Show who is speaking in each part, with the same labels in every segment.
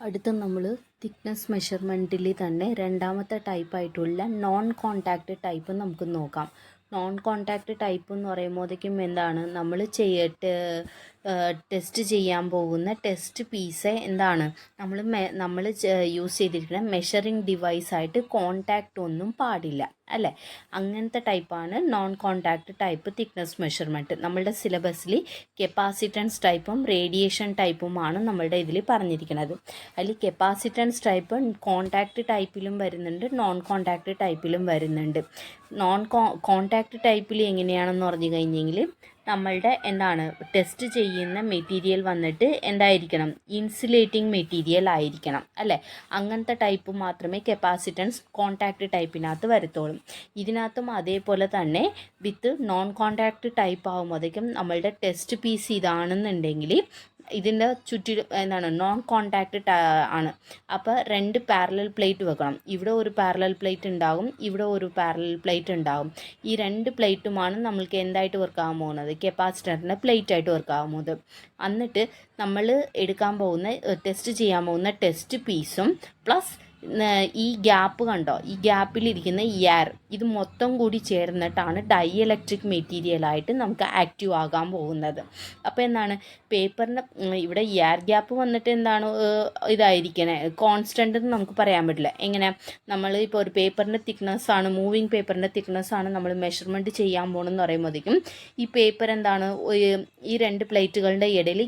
Speaker 1: അടുത്ത നമ്മൾ തിക്നെസ് മെഷർമെൻറ്റിൽ തന്നെ രണ്ടാമത്തെ ടൈപ്പായിട്ടുള്ള നോൺ കോൺടാക്റ്റ് ടൈപ്പ് നമുക്ക് നോക്കാം. നോൺ കോൺടാക്റ്റ് ടൈപ്പ് എന്ന് പറയുമ്പോഴത്തേക്കും എന്താണ്, നമ്മൾ ടെസ്റ്റ് ചെയ്യാൻ പോകുന്ന ടെസ്റ്റ് പീസ് എന്താണ്, നമ്മൾ യൂസ് ചെയ്തിരിക്കുന്ന മെഷറിംഗ് ഡിവൈസായിട്ട് കോൺടാക്റ്റ് ഒന്നും പാടില്ല അല്ലേ. അങ്ങനത്തെ ടൈപ്പാണ് non contact type thickness measurement. നമ്മളുടെ സിലബസിൽ കപ്പാസിറ്റൻസ് ടൈപ്പും റേഡിയേഷൻ ടൈപ്പുമാണ് നമ്മളുടെ ഇതിൽ പറഞ്ഞിരിക്കുന്നത്. അതിൽ കപ്പാസിറ്റൻസ് ടൈപ്പ് കോൺടാക്റ്റ് ടൈപ്പിലും വരുന്നുണ്ട്, നോൺ കോൺടാക്റ്റ് ടൈപ്പിലും വരുന്നുണ്ട്. കോൺടാക്റ്റ് ടൈപ്പിൽ എങ്ങനെയാണെന്ന് പറഞ്ഞു കഴിഞ്ഞെങ്കിൽ നമ്മളുടെ എന്താണ് ടെസ്റ്റ് ചെയ്യുന്ന മെറ്റീരിയൽ വന്നിട്ട് എന്തായിരിക്കണം, ഇൻസുലേറ്റിംഗ് മെറ്റീരിയൽ ആയിരിക്കണം അല്ലേ. അങ്ങനത്തെ ടൈപ്പ് മാത്രമേ കപ്പാസിറ്റൻസ് കോൺടാക്റ്റ് ടൈപ്പിനകത്ത് വരത്തുള്ളൂ. ഇതിനകത്തും അതേപോലെ തന്നെ വിത്ത് നോൺ കോൺടാക്റ്റ് ടൈപ്പ് ആകുമ്പോഴത്തേക്കും നമ്മളുടെ ടെസ്റ്റ് പീസ് ഇതാണെന്നുണ്ടെങ്കിൽ ഇതിൻ്റെ ചുറ്റിലും എന്താണ് നോൺ കോൺടാക്റ്റ് ആണ്. അപ്പോൾ രണ്ട് പാരലൽ പ്ലേറ്റ് വെക്കണം. ഇവിടെ ഒരു പാരലൽ പ്ലേറ്റ് ഉണ്ടാകും, ഇവിടെ ഒരു പാരലൽ പ്ലേറ്റ് ഉണ്ടാകും. ഈ രണ്ട് പ്ലേറ്റുമാണ് നമ്മൾക്ക് എന്തായിട്ട് വർക്ക് ആകാൻ പോകുന്നത്, കപ്പാസിറ്ററിൻ്റെ പ്ലേറ്റ് ആയിട്ട് വർക്ക് ആകാൻ പോകുന്നത്. എന്നിട്ട് നമ്മൾ എടുക്കാൻ പോകുന്ന ടെസ്റ്റ് ചെയ്യാൻ പോകുന്ന ടെസ്റ്റ് പീസും പ്ലസ് ഈ ഗ്യാപ്പ് കണ്ടോ, ഈ ഗ്യാപ്പിലിരിക്കുന്ന എയർ, ഇത് മൊത്തം കൂടി ചേർന്നിട്ടാണ് ഡൈ ഇലക്ട്രിക് മെറ്റീരിയലായിട്ട് നമുക്ക് ആക്റ്റീവ് ആകാൻ പോകുന്നത്. അപ്പോൾ എന്താണ്, പേപ്പറിന് ഇവിടെ എയർ ഗ്യാപ്പ് വന്നിട്ട് എന്താണ് ഇതായിരിക്കണേ, കോൺസ്റ്റൻ്റ് എന്ന് നമുക്ക് പറയാൻ പറ്റില്ല. എങ്ങനെ, നമ്മൾ ഇപ്പോൾ ഒരു പേപ്പറിൻ്റെ തിക്നെസ്സാണ്, മൂവിങ് പേപ്പറിൻ്റെ തിക്നെസ്സാണ് നമ്മൾ മെഷർമെൻറ്റ് ചെയ്യാൻ പോകണമെന്ന് പറയുമ്പോഴത്തേക്കും ഈ പേപ്പർ എന്താണ്, ഈ രണ്ട് പ്ലേറ്റുകളുടെ ഇടയിൽ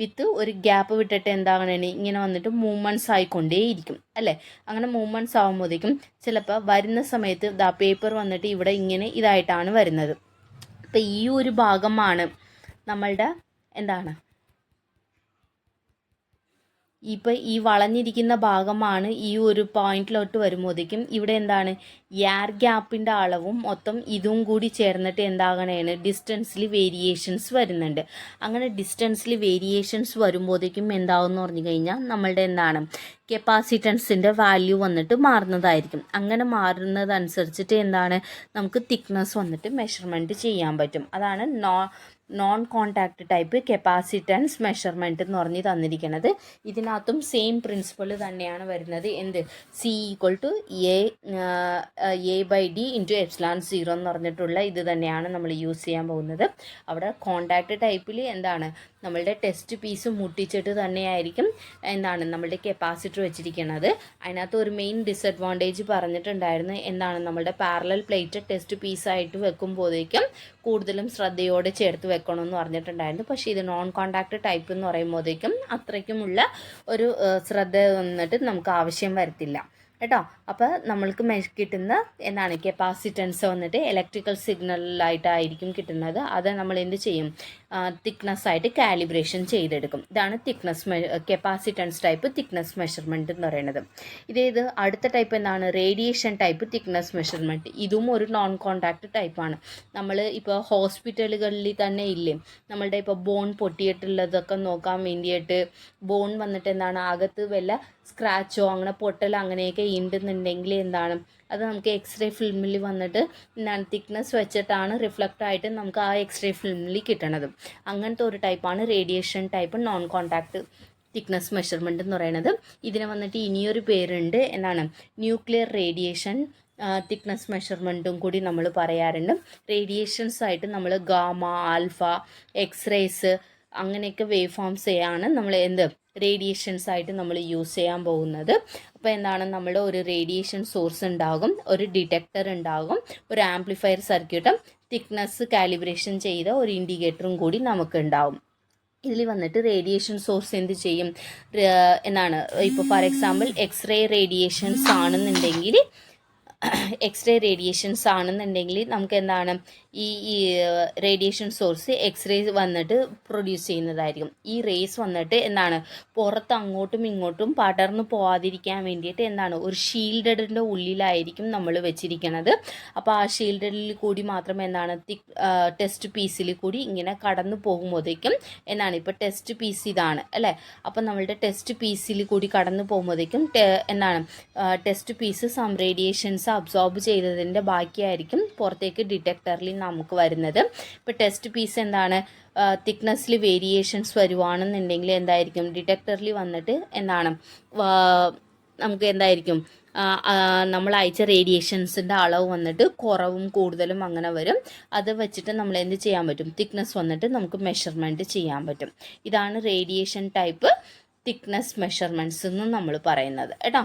Speaker 1: വിത്ത് ഒരു ഗ്യാപ്പ് വിട്ടിട്ട് എന്താകണേ ഇങ്ങനെ വന്നിട്ട് മൂവ്മെൻറ്റ്സ് ആയിക്കൊണ്ടേയിരിക്കും അല്ലേ. അങ്ങനെ മൂവ്മെൻറ്റ്സ് ആകുമ്പോഴത്തേക്കും ചിലപ്പോൾ വരുന്ന സമയത്ത് പേപ്പർ വന്നിട്ട് ഇവിടെ ഇങ്ങനെ ഇതായിട്ടാണ് വരുന്നത്. അപ്പോൾ ഈ ഒരു ഭാഗമാണ് നമ്മളുടെ എന്താണ്, ഇപ്പോൾ ഈ വളഞ്ഞിരിക്കുന്ന ഭാഗമാണ് ഈ ഒരു പോയിന്റിലോട്ട് വരുമ്പോഴത്തേക്കും ഇവിടെ എന്താണ്, എയർ ഗ്യാപ്പിൻ്റെ അളവും മൊത്തം ഇതും കൂടി ചേർന്നിട്ട് എന്താകണേണ് ഡിസ്റ്റൻസിൽ വേരിയേഷൻസ് വരുന്നുണ്ട്. അങ്ങനെ ഡിസ്റ്റൻസിൽ വേരിയേഷൻസ് വരുമ്പോഴത്തേക്കും എന്താവെന്ന് പറഞ്ഞു കഴിഞ്ഞാൽ നമ്മളുടെ എന്താണ് കപ്പാസിറ്റൻസിൻ്റെ വാല്യൂ വന്നിട്ട് മാറുന്നതായിരിക്കും. അങ്ങനെ മാറുന്നതനുസരിച്ചിട്ട് എന്താണ് നമുക്ക് തിക്നെസ് വന്നിട്ട് മെഷർമെൻറ്റ് ചെയ്യാൻ പറ്റും. അതാണ് non contact type capacitance measurement എന്ന് പറഞ്ഞ് തന്നിരിക്കുന്നത്. ഇതിനകത്തും സെയിം പ്രിൻസിപ്പിൾ തന്നെയാണ് വരുന്നത്. എന്ത്, C=A/D/ε0 എന്ന് പറഞ്ഞിട്ടുള്ള ഇത് തന്നെയാണ് നമ്മൾ യൂസ് ചെയ്യാൻ പോകുന്നത്. അവിടെ കോൺടാക്റ്റ് ടൈപ്പിൽ എന്താണ് നമ്മളുടെ ടെസ്റ്റ് പീസ് മുട്ടിച്ചിട്ട് തന്നെയായിരിക്കും എന്താണ് നമ്മളുടെ കപ്പാസിറ്റർ വെച്ചിരിക്കുന്നത്. അതിനകത്ത് ഒരു മെയിൻ ഡിസഡ്വാൻറ്റേജ് പറഞ്ഞിട്ടുണ്ടായിരുന്നു, എന്താണ് നമ്മളുടെ പാരലൽ പ്ലേറ്റ് ടെസ്റ്റ് പീസായിട്ട് വെക്കുമ്പോഴേക്കും കൂടുതലും ശ്രദ്ധയോടെ ചേർത്ത് വെക്കണമെന്ന് പറഞ്ഞിട്ടുണ്ടായിരുന്നു. പക്ഷേ ഇത് നോൺ കോൺടാക്റ്റ് ടൈപ്പ് എന്ന് പറയുമ്പോഴേക്കും അത്രയ്ക്കുമുള്ള ഒരു ശ്രദ്ധ വന്നിട്ട് നമുക്ക് ആവശ്യം വരത്തില്ല കേട്ടോ. അപ്പോൾ നമ്മൾക്ക് കിട്ടുന്ന എന്താണ് കപ്പാസിറ്റൻസ് വന്നിട്ട് ഇലക്ട്രിക്കൽ സിഗ്നലായിട്ടായിരിക്കും കിട്ടുന്നത്. അത് നമ്മൾ എന്ത് ചെയ്യും, തിക്നെസ് ആയിട്ട് കാലിബ്രേഷൻ ചെയ്തെടുക്കും. ഇതാണ് കപ്പാസിറ്റൻസ് ടൈപ്പ് തിക്നെസ് മെഷർമെൻറ്റ് എന്ന് പറയുന്നത്. ഇത് അടുത്ത ടൈപ്പ് എന്താണ്, റേഡിയേഷൻ ടൈപ്പ് തിക്നെസ് മെഷർമെൻറ്റ്. ഇതും ഒരു നോൺ കോൺടാക്റ്റ് ടൈപ്പാണ്. നമ്മൾ ഇപ്പോൾ ഹോസ്പിറ്റലുകളിൽ തന്നെ ഇല്ലേ, നമ്മളുടെ ഇപ്പോൾ ബോൺ പൊട്ടിയിട്ടുള്ളതൊക്കെ നോക്കാൻ വേണ്ടിയിട്ട് ബോൺ വന്നിട്ട് എന്താണ് അകത്ത് വല്ല സ്ക്രാച്ചോ അങ്ങനെ പൊട്ടലോ അങ്ങനെയൊക്കെ ഉണ്ടെന്നുണ്ടെങ്കിൽ എന്താണ് അത് നമുക്ക് എക്സ്റേ ഫിലിമിൽ വന്നിട്ട് എന്താണ് തിക്നെസ് വെച്ചിട്ടാണ് റിഫ്ലക്റ്റ് ആയിട്ട് നമുക്ക് ആ എക്സ്റേ ഫിലിമിൽ കിട്ടണത്. അങ്ങനത്തെ ഒരു ടൈപ്പാണ് radiation type non contact thickness measurement എന്ന് പറയുന്നത്. ഇതിന് വന്നിട്ട് ഇനിയൊരു പേരുണ്ട്, എന്താണ് ന്യൂക്ലിയർ റേഡിയേഷൻ തിക്നെസ് മെഷർമെൻറ്റും കൂടി നമ്മൾ പറയാറുണ്ട്. റേഡിയേഷൻസ് ആയിട്ട് നമ്മൾ ഗാമ, ആൽഫ, എക്സ്റേസ് അങ്ങനെയൊക്കെ വേവ് ഫോംസാണ് നമ്മൾ റേഡിയേഷൻസ് ആയിട്ട് നമ്മൾ യൂസ് ചെയ്യാൻ പോകുന്നത്. അപ്പോൾ എന്താണ്, നമ്മുടെ ഒരു റേഡിയേഷൻ സോഴ്സ് ഉണ്ടാകും, ഒരു ഡിറ്റക്ടർ ഉണ്ടാകും, ഒരു ആംപ്ലിഫയർ സർക്യൂട്ടും തിക്നെസ് കാലിബ്രേഷൻ ചെയ്ത ഒരു ഇൻഡിക്കേറ്ററും കൂടി നമുക്ക് ഉണ്ടാകും. ഇതിൽ വന്നിട്ട് റേഡിയേഷൻ സോഴ്സ് എന്ത് ചെയ്യും എന്നാണ്, ഇപ്പോൾ ഫോർ എക്സാമ്പിൾ എക്സ്റേ റേഡിയേഷൻസ് ആണെന്നുണ്ടെങ്കിൽ നമുക്ക് എന്താണ് ഈ റേഡിയേഷൻ സോഴ്സ് എക്സ്റേ വന്നിട്ട് പ്രൊഡ്യൂസ് ചെയ്യുന്നതായിരിക്കും. ഈ റേസ് വന്നിട്ട് എന്താണ് പുറത്ത് അങ്ങോട്ടും ഇങ്ങോട്ടും പടർന്നു പോകാതിരിക്കാൻ വേണ്ടിയിട്ട് എന്താണ് ഒരു ഷീൽഡഡിൻ്റെ ഉള്ളിലായിരിക്കും നമ്മൾ വെച്ചിരിക്കുന്നത്. അപ്പോൾ ആ ഷീൽഡഡിൽ കൂടി മാത്രം എന്താണ് ടെസ്റ്റ് പീസിൽ കൂടി ഇങ്ങനെ കടന്നു പോകുമ്പോഴത്തേക്കും എന്താണ് ഇപ്പോൾ ടെസ്റ്റ് പീസ് ഇതാണ് അല്ലേ. അപ്പോൾ നമ്മളുടെ ടെസ്റ്റ് പീസിൽ കൂടി കടന്നു പോകുമ്പോഴത്തേക്കും എന്താണ് test piece some radiations absorb ചെയ്തതിൻ്റെ ബാക്കിയായിരിക്കും പുറത്തേക്ക് ഡിറ്റക്ടറിൽ നമുക്ക് വരുന്നത്. ഇപ്പോൾ ടെസ്റ്റ് പീസ് എന്താണ്, തിക്നെസ്സിൽ വേരിയേഷൻസ് വരുവാണെന്നുണ്ടെങ്കിൽ എന്തായിരിക്കും, ഡിറ്റക്ടറിൽ വന്നിട്ട് എന്താണ് നമുക്ക് എന്തായിരിക്കും, നമ്മൾ അയച്ച റേഡിയേഷൻസിൻ്റെ അളവ് വന്നിട്ട് കുറവും കൂടുതലും അങ്ങനെ വരും. അത് വെച്ചിട്ട് നമ്മൾ എന്ത് ചെയ്യാൻ പറ്റും, തിക്നെസ് വന്നിട്ട് നമുക്ക് മെഷർമെൻറ്റ് ചെയ്യാൻ പറ്റും. ഇതാണ് റേഡിയേഷൻ ടൈപ്പ് തിക്നെസ് മെഷർമെൻറ്റ്സ് എന്ന് നമ്മൾ പറയുന്നത് കേട്ടോ.